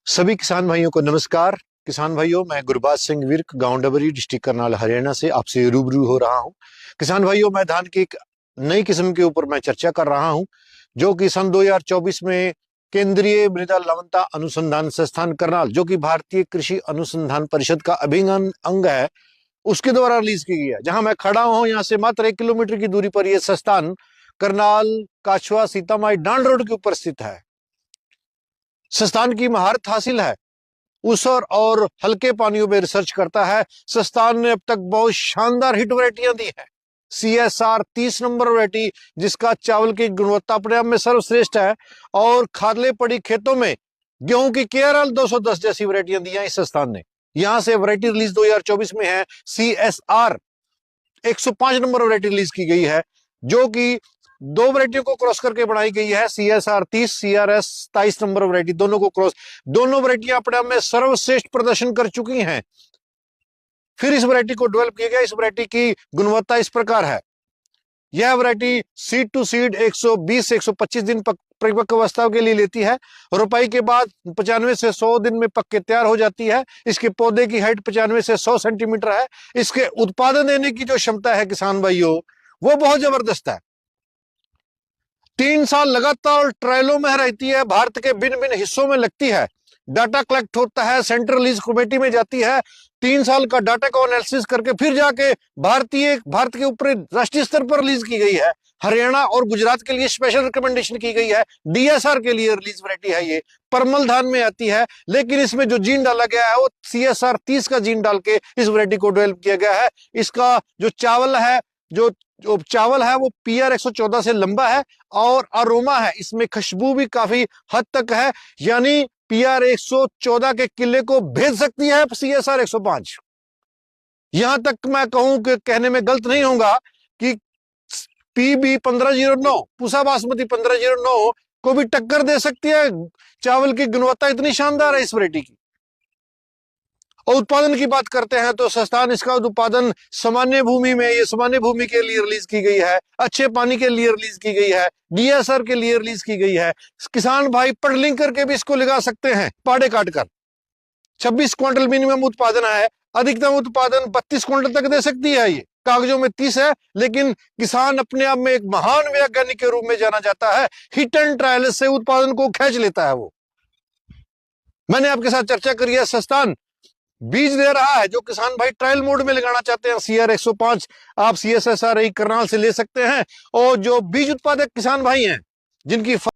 सभी किसान भाइयों को नमस्कार। किसान भाइयों, मैं गुरबाज सिंह विर्क, गांव डबरी, डिस्ट्रिक्ट करनाल, हरियाणा से आपसे रूबरू हो रहा हूं। किसान भाइयों, मैं धान की एक नई किस्म के ऊपर मैं चर्चा कर रहा हूं, जो कि सन 2024 में केंद्रीय मृदा लवणता अनुसंधान संस्थान करनाल, जो कि भारतीय कृषि अनुसंधान परिषद का अभिन्न अंग है, उसके द्वारा रिलीज की गई है। जहां मैं खड़ा हूं, यहाँ से मात्र 1 किलोमीटर की दूरी पर यह संस्थान करनाल काछवा सीतामाई डांड रोड के ऊपर स्थित है। संस्थान की महारत हासिल है, ऊसर और हल्के पानियों में रिसर्च करता है। संस्थान ने अब तक बहुत शानदार हिट वैरायटियां दी हैं। CSR 30 नंबर वैरायटी, जिसका चावल की गुणवत्ता अपने आप में सर्वश्रेष्ठ है, और खादले पड़ी खेतों में गेहूं की KRL 210 जैसी वैरायटियां दी हैं इस संस्थान ने। यहां से वैरायटी रिलीज 2024 में है CSR 105 नंबर वैरायटी रिलीज की गई है, जो कि दो वैरायटियों को क्रॉस करके बनाई गई है। CSR 30, CRS 27 नंबर वैरायटी, दोनों को क्रॉस, दोनों वैरायटियां अपने आप में सर्वश्रेष्ठ प्रदर्शन कर चुकी हैं। फिर इस वैरायटी को डेवलप किया गया। इस वैरायटी की गुणवत्ता इस प्रकार है। यह वैरायटी सीड टू सीड 120 से 125 दिन परिपक्व अवस्था के लिए लेती है। रोपाई के बाद 95 से 100 दिन में पक के तैयार हो जाती है। इसके पौधे की हाइट 95 से 100 सेंटीमीटर है। इसके उत्पादन देने की जो क्षमता है किसान भाइयों, वो बहुत जबरदस्त है। 3 साल लगातार ट्रायलों में रहती है, भारत के भिन्न भिन्न हिस्सों में लगती है, डाटा कलेक्ट होता है, सेंट्रल रिलीज कमेटी में जाती है। 3 साल का डाटा को एनालिसिस करके फिर जाके भारत के ऊपर राष्ट्रीय स्तर पर रिलीज की गई है। हरियाणा और गुजरात के लिए स्पेशल रिकमेंडेशन की गई है। DSR के लिए रिलीज वैरायटी है। ये परमल धान में आती है, लेकिन इसमें जो जीन डाला गया है वो CSR 30 का जीन डाल के इस वैरायटी को डेवलप किया गया है। इसका जो चावल है वो PR 114 से लंबा है और अरोमा है, इसमें खुशबू भी काफी हद तक है, यानी PR 114 के किले को भेज सकती है CSR 105। यहां तक मैं कहूं कि कहने में गलत नहीं होगा कि PB 1509, पूसा बासमती 1509 को भी टक्कर दे सकती है। चावल की गुणवत्ता इतनी शानदार है इस वैरायटी की। और उत्पादन की बात करते हैं तो संस्थान इसका उत्पादन सामान्य भूमि में, ये सामान्य भूमि के लिए रिलीज की गई है, अच्छे पानी के लिए रिलीज की गई है, DSR के लिए रिलीज की गई है। किसान भाई पडलिंग करके भी इसको लगा सकते हैं, पाड़े काटकर। 26 क्विंटल मिनिमम उत्पादन है, अधिकतम उत्पादन 32 क्विंटल तक दे सकती है। ये कागजों में 30 है, लेकिन किसान अपने आप में एक महान वैज्ञानिक के रूप में जाना जाता है। हिट एंड ट्रायल से उत्पादन को खींच लेता है वो। मैंने आपके साथ चर्चा करी है। संस्थान बीज दे रहा है, जो किसान भाई ट्रायल मोड में लगाना चाहते हैं CR 105 आप CSSR करनाल से ले सकते हैं। और जो बीज उत्पादक किसान भाई हैं, जिनकी